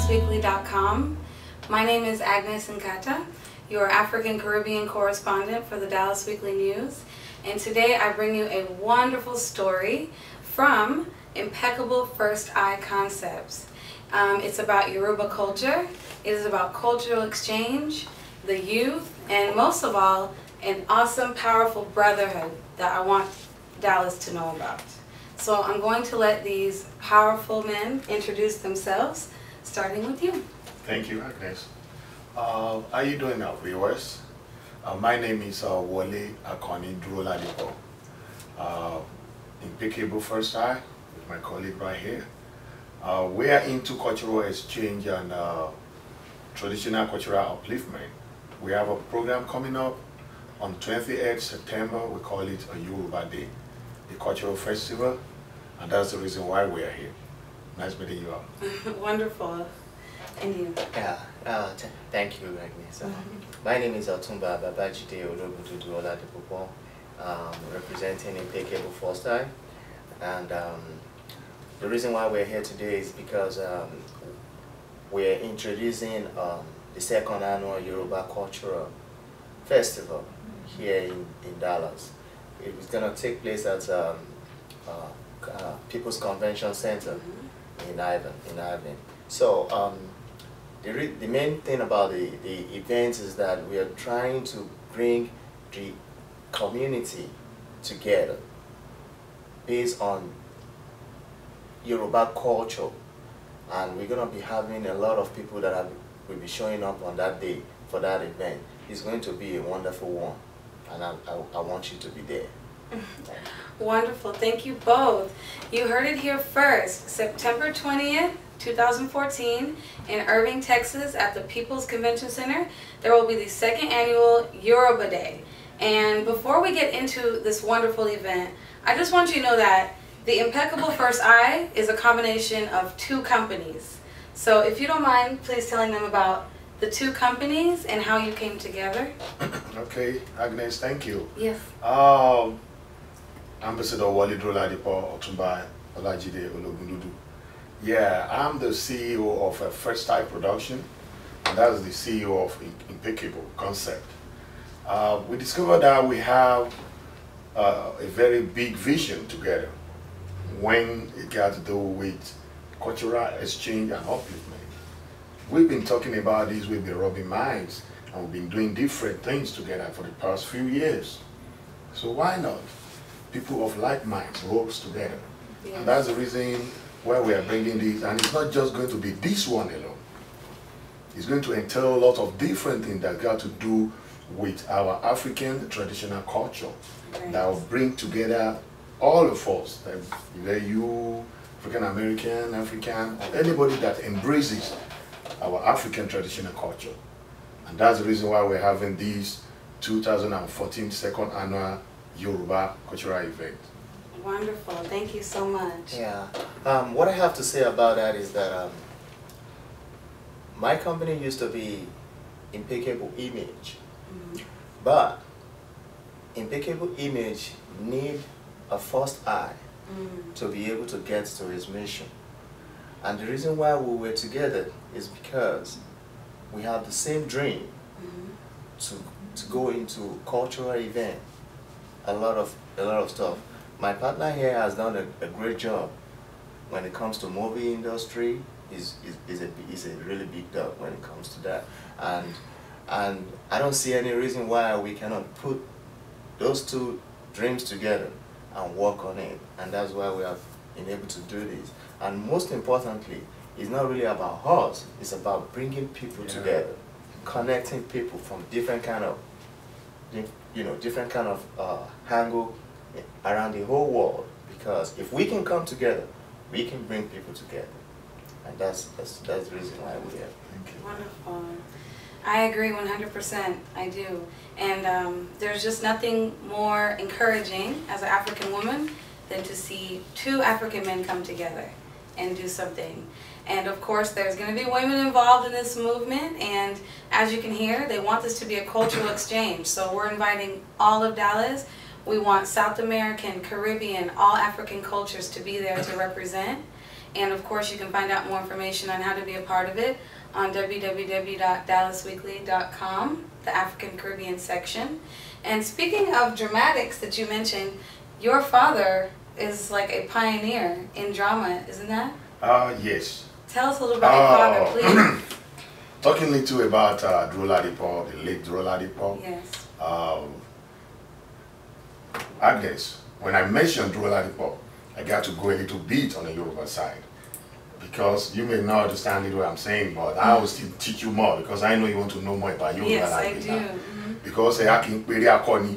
DallasWeekly.com. My name is Agness Nkhata, your African Caribbean correspondent for the Dallas Weekly News. And today I bring you a wonderful story from Impeccable First Eye Concepts. It's about Yoruba culture. It is about cultural exchange, the youth, and most of all, an awesome, powerful brotherhood that I want Dallas to know about. So I'm going to let these powerful men introduce themselves, starting with you. Thank you, Agness. How are you doing now, viewers? My name is Wole, Àkanni, Duro-Ladipo. Impeccable First Eye, with my colleague right here. We are into cultural exchange and traditional cultural upliftment. We have a program coming up on 28th September. We call it a Yoruba Day, a cultural festival, and that's the reason why we are here. Nice meeting you all. Wonderful. And you? Yeah, thank you, Agness. My name is Otunba, Babajide, Ologundudu, Oladipupo, representing Impeccable First Eye. And the reason why we're here today is because we're introducing the second annual Yoruba Cultural Festival here in Dallas. It's going to take place at People's Convention Center in Ireland. So the main thing about the event is that we are trying to bring the community together based on Yoruba culture, and we're going to be having a lot of people that will be showing up on that day for that event. It's going to be a wonderful one, and I want you to be there. Wonderful. Thank you both. You heard it here first. September 20th, 2014 in Irving, Texas at the People's Convention Center, there will be the second annual Yoruba Day. And before we get into this wonderful event, I just want you to know that the Impeccable First Eye is a combination of two companies. So if you don't mind, please telling them about the two companies and how you came together. Okay, Agness, thank you. Yes. Ambassador Wole, Duro-Ladipo, Otunba, Babajide, Ologundudu. Yeah, I'm the CEO of First Eye Production, and that's the CEO of Impeccable Concept. We discovered that we have a very big vision together when it got to do with cultural exchange and upliftment. We've been talking about this, we've been rubbing minds, and we've been doing different things together for the past few years. So why not? People of like minds rose together. Yes. And that's the reason why we are bringing this. And it's not just going to be this one alone. It's going to entail a lot of different things that got to do with our African traditional culture. Right. That will bring together all of us, whether you, African American, African, or anybody that embraces our African traditional culture. And that's the reason why we're having this 2014 second annual Yoruba cultural event. Wonderful. Thank you so much. Yeah. What I have to say about that is that my company used to be Impeccable Image, but Impeccable Image need a first eye to be able to get to his mission. And the reason why we were together is because we have the same dream to go into cultural event. A lot of stuff. My partner here has done a great job when it comes to movie industry. He's a really big dog when it comes to that, and I don't see any reason why we cannot put those two dreams together and work on it. And that's why we have been able to do this. And most importantly, it's not really about us. It's about bringing people together, connecting people from different kind of angle around the whole world. Because if we can come together, we can bring people together, and that's the reason why we're here. Wonderful. I agree 100%. I do, and there's just nothing more encouraging as an African woman than to see two African men come together and do something. And of course, there's going to be women involved in this movement, and as you can hear, they want this to be a cultural exchange. So we're inviting all of Dallas. We want South American, Caribbean, all African cultures to be there to represent. And of course, you can find out more information on how to be a part of it on www.dallasweekly.com, the African Caribbean section. And speaking of dramatics that you mentioned, your father is like a pioneer in drama, isn't that? Yes. Tell us a little about your father, please. Talking a little about Duro-Ladipo, the late Duro-Ladipo. Yes. Agness, when I mentioned Duro-Ladipo, I got to go a little bit on the Yoruba side. Because you may not understand what I'm saying, but I will still teach you more because I know you want to know more about Yoruba. Yes, language. I do. Because Àkanni,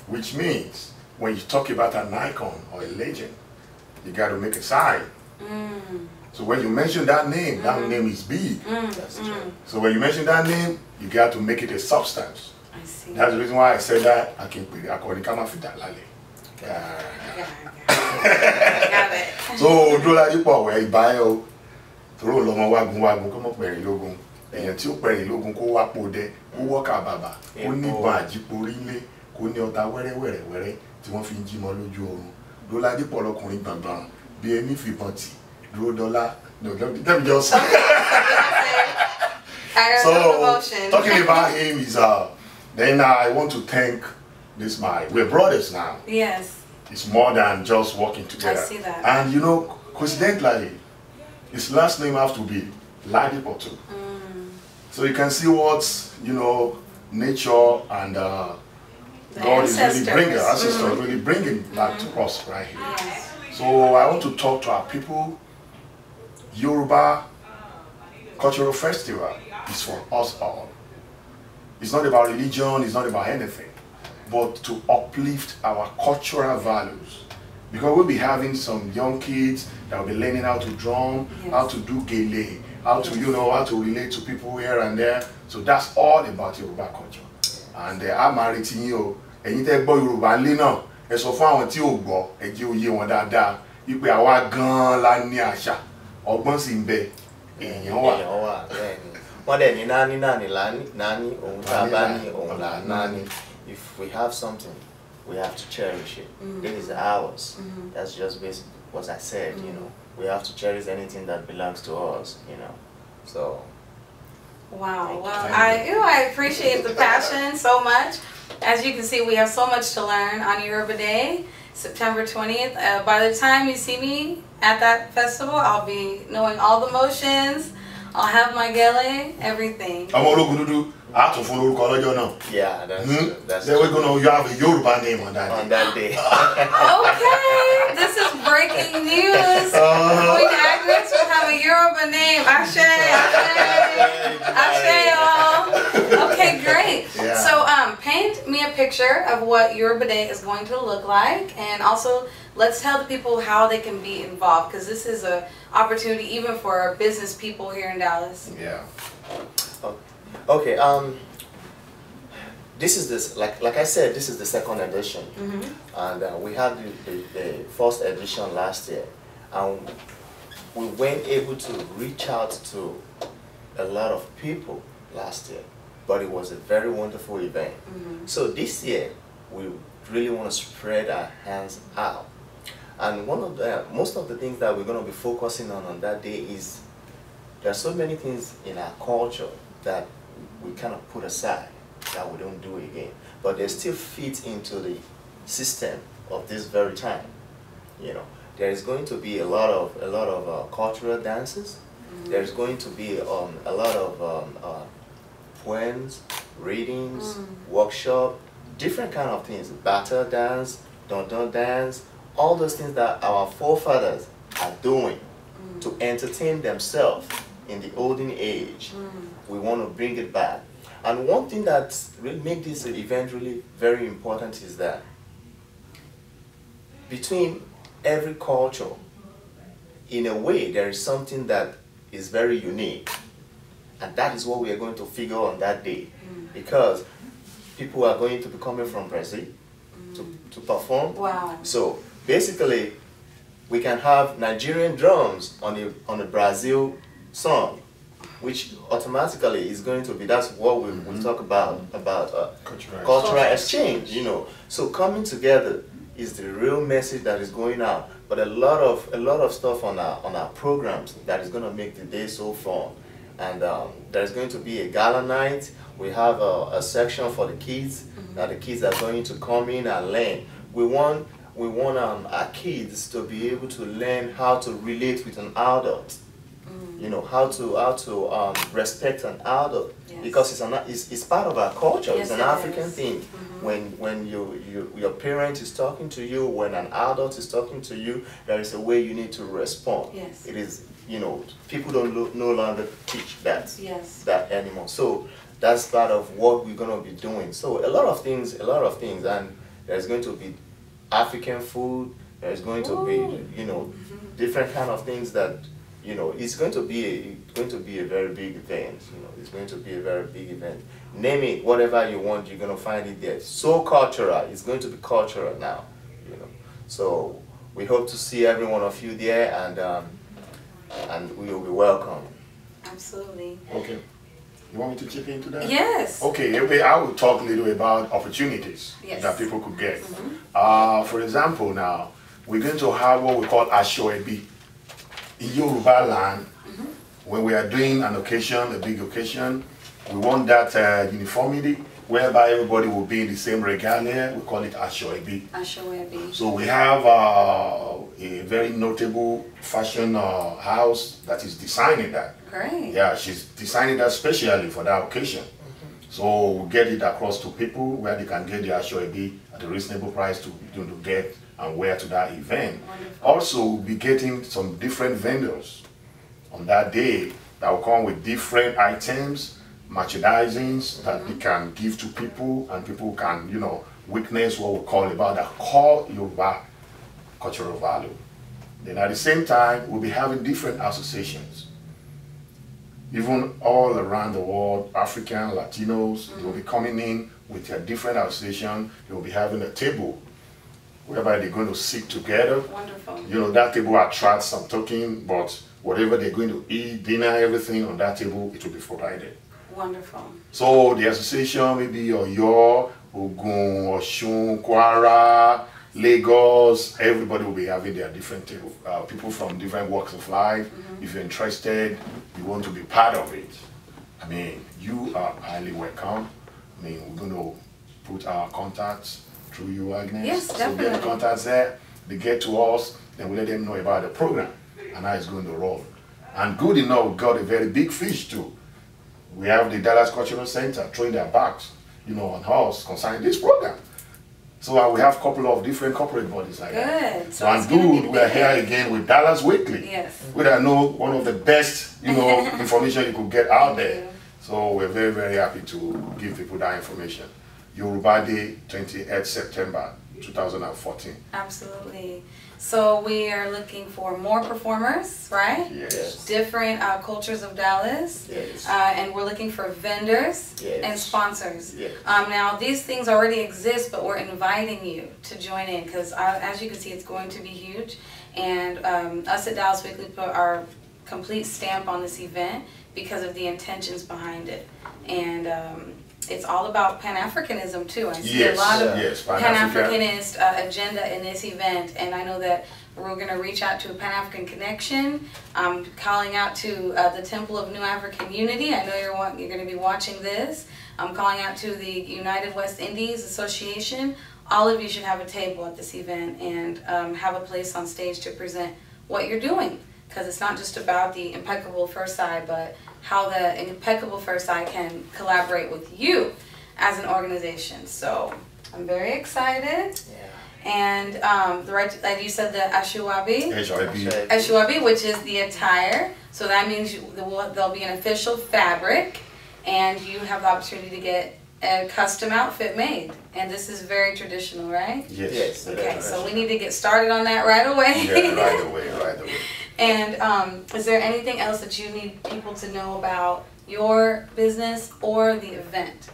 which means when you talk about an icon or a legend, you got to make a sign. So when you mention that name is big. That's true. So when you mention that name, you got to make it a substance. I see. That's the reason why I said that Àkanni Got it. So Duro-Ladipo where bio throw lomo wagun come perin logun èyàn tí ó perin logun kó wá pòdẹ kó wọ́kà bàbà kó níbọn àjíporí ilé kó ní ọta wẹ́rẹ́wẹ́rẹ́wẹ́rẹ́ tí wọ́n fi ń jímọ lójú oorun Duro-Ladipo lọkùnrin gbọ̀ngbọ̀n bí ẹni fìbọn tì Duro-Dọlá no let me just so talking about him is then I want to thank this we're brothers now. Yes. It's more than just working together. I see that. And you know, coincidentally, his last name has to be Ladipo too. So you can see what, you know, nature and God is really bringing, ancestors really bringing back to us right here. Yes. So I want to talk to our people. Yoruba Cultural Festival is for us all. It's not about religion, it's not about anything, but to uplift our cultural values. Because we'll be having some young kids that will be learning how to drum, how to do gele, how to, you know, how to relate to people here and there. So that's all about Yoruba culture. And I'm married to you. And you take Yoruba Lina, and so far on Tiobo, and you want that, you be our gun la ni àṣà, ọgbọ́n sì ń bẹ, èèyàn wà. Wọ́n dẹ̀ ní nání òun tá a bá ní òun là nání. If we have something, we have to cherish it. It is ours. That's just basically what I said, you know. We have to cherish anything that belongs to us, you know. So. Wow, I appreciate the passion so much. As you can see, we have so much to learn on Yoruba Day, September 20th. By the time you see me at that festival, I'll be knowing all the motions. I'll have my gele, everything. I'm Ologundudu. I have to follow Ologundudu. Yeah, that's true. Then we're gonna you have a Yoruba name on that day. Okay, this is breaking news. Queen Agness will have a Yoruba name. Ashe, y'all. Okay, great. Yeah. So, paint me a picture of what Yoruba Day is going to look like, and also let's tell the people how they can be involved, because this is an opportunity even for business people here in Dallas. Yeah. Okay. This is like I said, this is the second edition, and we had the first edition last year, and we weren't able to reach out to a lot of people last year, but it was a very wonderful event. So this year we really want to spread our hands out, and most of the things that we're going to be focusing on that day is there are so many things in our culture that we kind of put aside, that we don't do again, but they still fit into the system of this very time. You know, there is going to be a lot of cultural dances. There's going to be a lot of poems, readings, workshop, different kind of things, battle dance, don dance, all those things that our forefathers are doing to entertain themselves in the olden age. We want to bring it back. And one thing that really makes this event really very important is that between every culture, in a way, there is something that is very unique. And that is what we are going to figure on that day. Because people are going to be coming from Brazil to perform. Wow. So basically, we can have Nigerian drums on a Brazil song, which automatically is going to be, that's what we'll talk about cultural exchange, you know. So coming together is the real message that is going out. But a lot of stuff on our programs that is going to make the day so fun. And there's going to be a gala night. We have a section for the kids that the kids are going to come in and learn. We want our kids to be able to learn how to relate with an adult. You know, how to respect an adult, because it's part of our culture. Yes, it's an African thing. When your parent is talking to you, when an adult is talking to you, there is a way you need to respond. Yes. It is, you know, people don't no longer teach that anymore. So that's part of what we're gonna be doing. So a lot of things, and there's going to be African food. There's going to be, you know, different kind of things that. You know, it's going to be a very big event. You know, it's going to be a very big event. Name it, whatever you want, you're going to find it there. So cultural. It's going to be cultural now. You know, so we hope to see every one of you there, and we will be welcome. Absolutely. Okay. You want me to chip into that? Yes. Okay, I will talk a little about opportunities that people could get. For example, now, we're going to have what we call Ashoebi. In Yoruba land, when we are doing an occasion, a big occasion, we want that uniformity, whereby everybody will be in the same regalia. We call it Ashoebi. Ashoebi. So we have a very notable fashion house that is designing that. Great. Yeah, she's designing that specially for that occasion. So we get it across to people where they can get the Ashoebi at a reasonable price to get and wear to that event. Wonderful. Also, we'll be getting some different vendors on that day that will come with different items, merchandisings that they can give to people, and people can, you know, witness what we call about the core Yoruba cultural value. Then at the same time, we'll be having different associations. Even all around the world, African, Latinos, they will be coming in with their different association. They will be having a table whereby they're going to sit together. Wonderful. You know, that table attracts some talking, but whatever they're going to eat, dinner, everything on that table, it will be provided. Wonderful. So the association, maybe Oyo, Ogun, Oshun, Kwara, Lagos, everybody will be having their different table. People from different walks of life. If you're interested, you want to be part of it, I mean, you are highly welcome. I mean, we're going to put our contacts through you, Agness. Yes, definitely. So get the contacts there, they get to us, then we let them know about the program and how it's going to roll. And good enough, we got a very big fish too. We have the Dallas Cultural Center throwing their backs, you know, on us concerning this program. So we have a couple of different corporate bodies like that. Good. So and good, we are here again with Dallas Weekly. Yes. Which I know one of the best, you know, information you could get out there. You. So we're very, very happy to give people that information. Yoruba Day, 28th September 2014. Absolutely. So we are looking for more performers, right? Yes. Different cultures of Dallas. Yes. And we're looking for vendors Yes. and sponsors. Yes. Now these things already exist, but we're inviting you to join in because as you can see, it's going to be huge. And us at Dallas Weekly put our complete stamp on this event because of the intentions behind it. And it's all about Pan-Africanism too. I see a lot of Pan-Africanist agenda in this event, and I know that we're going to reach out to a Pan-African connection. I'm calling out to the Temple of New African Unity. I know you're going to be watching this. I'm calling out to the United West Indies Association. All of you should have a table at this event and have a place on stage to present what you're doing, because it's not just about the Impeccable First Eye, but how the Impeccable First Eye can collaborate with you as an organization. So I'm very excited. Yeah. And like you said, the Ashuabi, HRB. which is the attire. So that means there'll be an official fabric, and you have the opportunity to get a custom outfit made. And this is very traditional, right? Yes. Yes. Okay, so we need to get started on that right away. Yeah, right away, right away. And is there anything else that you need people to know about your business or the event?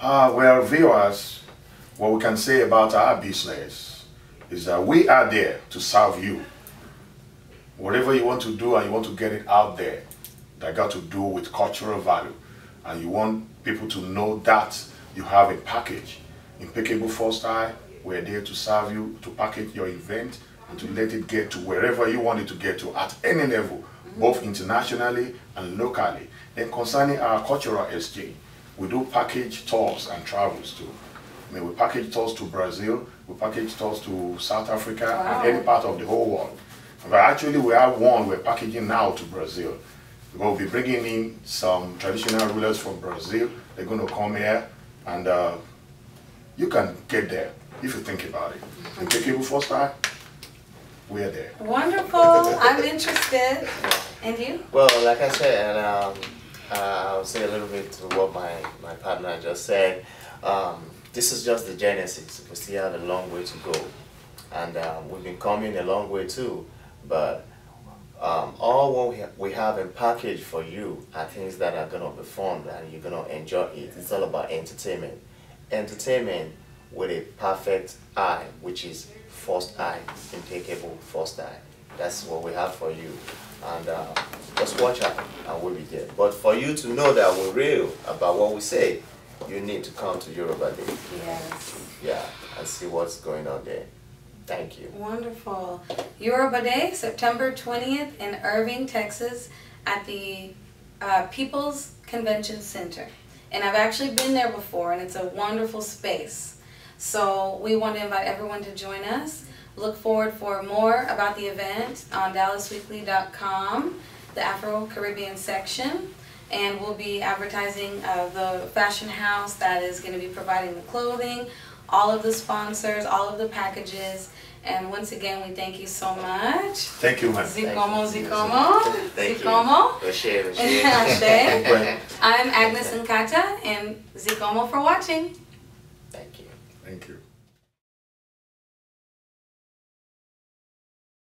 Well, viewers, what we can say about our business is that we are there to serve you. Whatever you want to do and you want to get it out there, that got to do with cultural value, and you want people to know that you have a package. Impeccable First Eye We're there to serve you, to package your event, and to let it get to wherever you want it to get to at any level, both internationally and locally. Then concerning our cultural exchange, we do package tours and travels too. I mean, we package tours to Brazil, we package tours to South Africa, and any part of the whole world. But actually, we have one we're packaging now to Brazil. We'll be bringing in some traditional rulers from Brazil. They're going to come here, and you can get there if you think about it. Impeccable First Eye, we're there. Wonderful. I'm interested. And you? Well, like I said, and I'll say a little bit to what my partner just said. This is just the genesis. We still have a long way to go. And we've been coming a long way too. But all what we have in package for you are things that are going to be fun and you're going to enjoy it. It's all about entertainment. Entertainment with a perfect eye, which is First Eye, Impeccable First Eye. That's what we have for you. And just watch out and we'll be there. But for you to know that we're real about what we say, you need to come to Yoruba Day. Yes. Yeah, and see what's going on there. Thank you. Wonderful. Yoruba Day, September 20th in Irving, Texas at the People's Convention Center. And I've actually been there before, and it's a wonderful space. So we want to invite everyone to join us. Look forward for more about the event on dallasweekly.com, the Afro-Caribbean section. And we'll be advertising the fashion house that is going to be providing the clothing, all of the sponsors, all of the packages. And once again, we thank you so much. Thank you, ma'am. Zikomo, Zikomo. Zikomo. I'm Agness Nkhata, and Zikomo for watching. Thank you. Thank you.